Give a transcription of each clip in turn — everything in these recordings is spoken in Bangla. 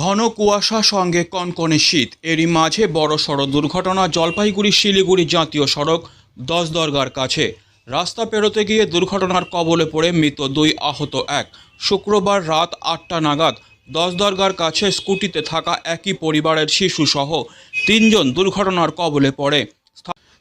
ঘন কুয়াশা সঙ্গে কনকনে শীত, এরই মাঝে বড়সড় দুর্ঘটনা জলপাইগুড়ি শিলিগুড়ি জাতীয় সড়ক 10 দরগার কাছে। রাস্তা পেরোতে গিয়ে দুর্ঘটনার কবলে পড়ে মৃত 2, আহত 1। শুক্রবার রাত 8টা নাগাদ 10 দরগার কাছে স্কুটিতে থাকা একই পরিবারের শিশুসহ 3 জন দুর্ঘটনার কবলে পড়ে।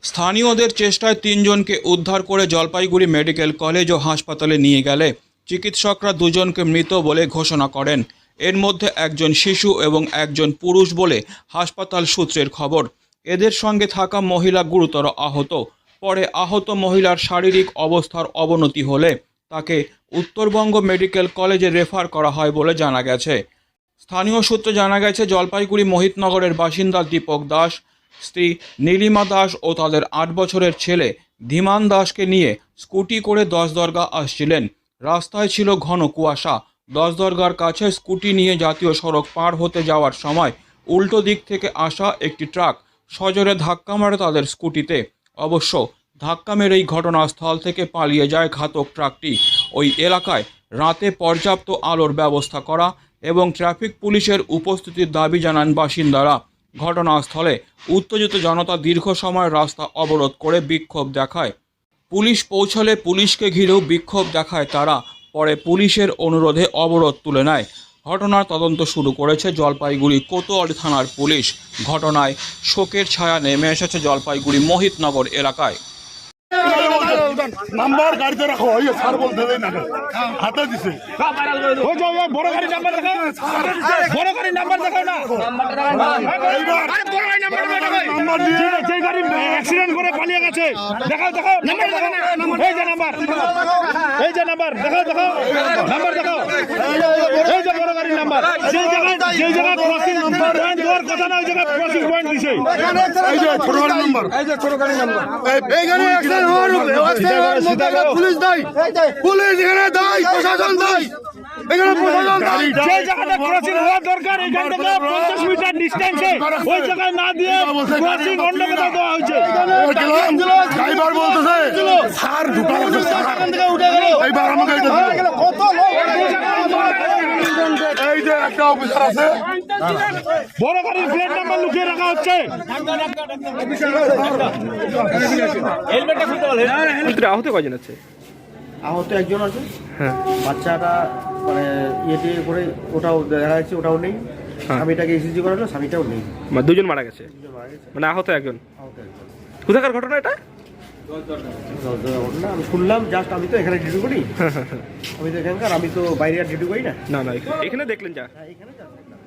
স্থানীয়দের চেষ্টায় 3 জনকে উদ্ধার করে জলপাইগুড়ি মেডিকেল কলেজ ও হাসপাতালে নিয়ে গেলে চিকিৎসকরা 2 জনকে মৃত বলে ঘোষণা করেন। এর মধ্যে একজন শিশু এবং একজন পুরুষ বলে হাসপাতাল সূত্রের খবর। এদের সঙ্গে থাকা মহিলা গুরুতর আহত। পরে আহত মহিলার শারীরিক অবস্থার অবনতি হলে তাকে উত্তরবঙ্গ মেডিকেল কলেজে রেফার করা হয় বলে জানা গেছে। স্থানীয় সূত্রে জানা গেছে, জলপাইগুড়ি মোহিতনগরের বাসিন্দা দীপক দাস, স্ত্রী নীলিমা দাস ও তাদের 8 বছরের ছেলে ধীমান দাসকে নিয়ে স্কুটি করে 10 দরগা আসছিলেন। রাস্তায় ছিল ঘন কুয়াশা। 10 দরগার কাছে স্কুটি নিয়ে জাতীয় সড়ক পার হতে যাওয়ার সময় উল্টো দিক থেকে আসা একটি ট্রাক সজোরে ধাক্কা মারে তাদের স্কুটিতে। অবশ্য ধাক্কা মেরেই ঘটনাস্থল থেকে পালিয়ে যায় ঘাতক ট্রাকটি। ওই এলাকায় রাতে পর্যাপ্ত আলোর ব্যবস্থা করা এবং ট্রাফিক পুলিশের উপস্থিতির দাবি জানান বাসিন্দারা। ঘটনাস্থলে উত্তেজিত জনতা দীর্ঘ সময় রাস্তা অবরোধ করে বিক্ষোভ দেখায়। পুলিশ পৌঁছলে পুলিশকে ঘিরেও বিক্ষোভ দেখায় তারা। পরে পুলিশের অনুরোধে অবরোধ তুলে নেয়। ঘটনার তদন্ত শুরু করেছে জলপাইগুড়ি কোতোয়ালি থানার পুলিশ। ঘটনায় শোকের ছায়া নেমে এসেছে জলপাইগুড়ি মোহিতনগর এলাকায়। নাম্বার গাড়িতে রাখো, ওই স্যার বলতে দেই না, হাতে দিছে ওই যে বড় গাড়ি নাম্বার দেখো, বড় গাড়ি নাম্বার দেখো না, এইবার আরে বড় গাড়ি নাম্বার দেখো, নাম্বার দিয়ে যে গাড়ি অ্যাক্সিডেন্ট করে পালিয়ে গেছে দেখাও, দেখো নাম্বার দেখো না, এই যে নাম্বার, এই যে নাম্বার দেখো, দেখো নাম্বার দেখো, এই যে বড় গাড়ির নাম্বার, যে জায়গায় ক্রসিং পয়েন্ট দেওয়ার কথা না, ওই জায়গায় ক্রসিং পয়েন্ট দিছে, এই যে ছোট গাড়ির নাম্বার, এই যে ছোট গাড়ির নাম্বার, এই গাড়ি অ্যাক্সিডেন্ট হওয়ার পুলিশ দায়ী, পুলিশ এখানে দায়ী, প্রশাসন দায়ী, এখানে প্রশাসন দায়ী। যে জায়গাটা ক্রসিং হওয়া দরকার এখান থেকে 50 মিটার ডিসটেন্সে ওই জায়গায় না দিয়ে ক্রসিং অন্য কোথাও দেওয়া হয়েছে। ড্রাইভার বলতেছে স্যার ঢুকা এখান থেকে উঠে গেল, এইবার আমাকে কত লোক, এই যে একটা অফিসার আছে, বড় গাড়ির প্লেট নাম্বার লুকিয়ে রাখা হচ্ছে। আহত কয়জন আছে? আহত একজন আছে। হ্যাঁ, বাচ্চাটা মানে ইয়েতে করে ওটাও দেখা যাচ্ছে, ওটাও নেই। স্বামীটাকে ইসিজি করালো, স্বামীটাও নেই। মানে 2 জন মারা গেছে, দুজন মারা গেছে, মানে আহত একজন। আহত একজন। কোথাকার ঘটনা এটা? ঘটনা আমি শুনলাম, জাস্ট আমি তো এখানে ডিউটি করি, আমি তো এখানকার, আমি তো বাইরে আর ডিউটি করি না। না না, এখানে দেখলেন যা? এখানে জাস্ট দেখলাম।